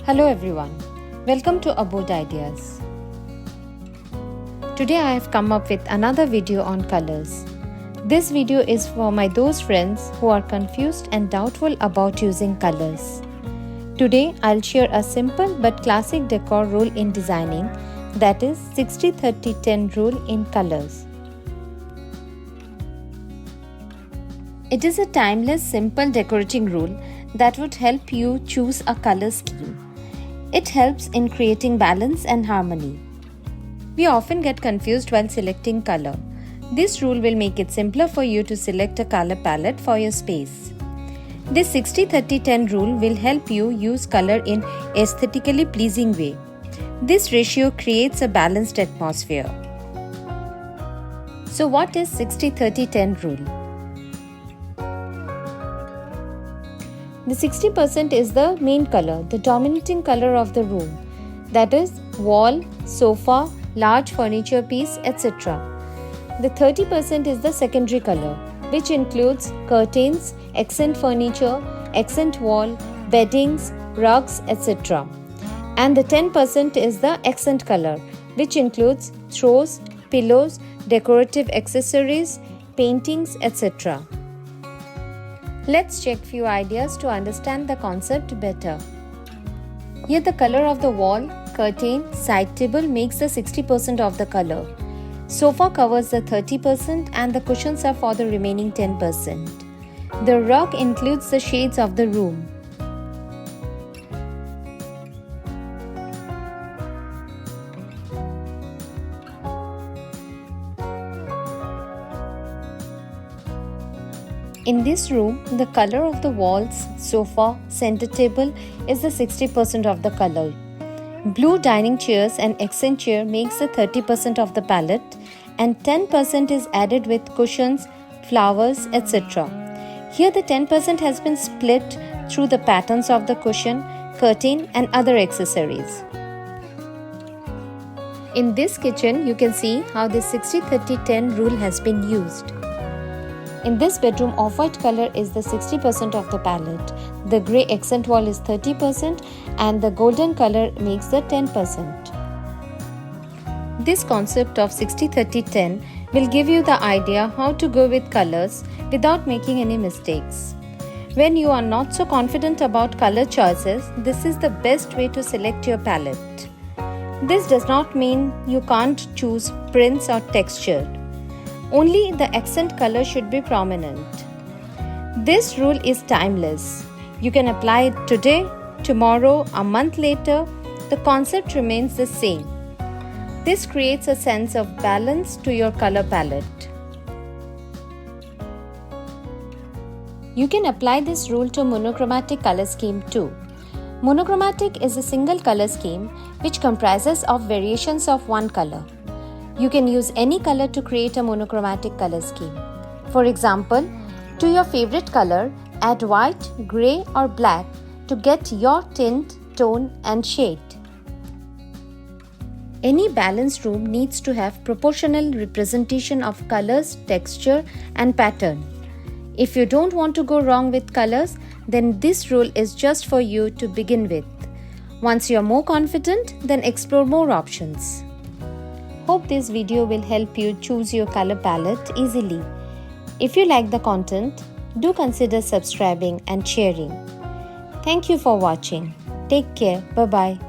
Hello everyone, welcome to Abode Ideas. Today I have come up with another video on colors. This video is for those friends who are confused and doubtful about using colors. Today I'll share a simple but classic decor rule in designing, that is 60-30-10 rule in colors. It is a timeless, simple decorating rule that would help you choose a color scheme. It helps in creating balance and harmony. We often get confused while selecting color. This rule will make it simpler for you to select a color palette for your space. This 60-30-10 rule will help you use color in aesthetically pleasing way. This ratio creates a balanced atmosphere. So what is 60-30-10 rule? The 60% is the main color, the dominating color of the room, that is wall, sofa, large furniture piece, etc. The 30% is the secondary color, which includes curtains, accent furniture, accent wall, beddings, rugs, etc. And the 10% is the accent color, which includes throws, pillows, decorative accessories, paintings, etc. Let's check few ideas to understand the concept better. Here the color of the wall, curtain, side table makes the 60% of the color. Sofa covers the 30% and the cushions are for the remaining 10%. The rug includes the shades of the room. In this room, the color of the walls, sofa, center table is the 60% of the color. Blue dining chairs and accent chair makes the 30% of the palette and 10% is added with cushions, flowers, etc. Here the 10% has been split through the patterns of the cushion, curtain and other accessories. In this kitchen, you can see how this 60-30-10 rule has been used. In this bedroom, off-white color is the 60% of the palette, the grey accent wall is 30% and the golden color makes the 10%. This concept of 60-30-10 will give you the idea how to go with colors without making any mistakes. When you are not so confident about color choices, this is the best way to select your palette. This does not mean you can't choose prints or texture. Only the accent color should be prominent. This rule is timeless. You can apply it today, tomorrow, a month later. The concept remains the same. This creates a sense of balance to your color palette. You can apply this rule to monochromatic color scheme too. Monochromatic is a single color scheme which comprises of variations of one color. You can use any color to create a monochromatic color scheme. For example, to your favorite color, add white, grey or black to get your tint, tone and shade. Any balanced room needs to have proportional representation of colors, texture and pattern. If you don't want to go wrong with colors, then this rule is just for you to begin with. Once you are more confident, then explore more options. Hope this video will help you choose your color palette easily. If you like the content, do consider subscribing and sharing. Thank you for watching. Take care. Bye-bye.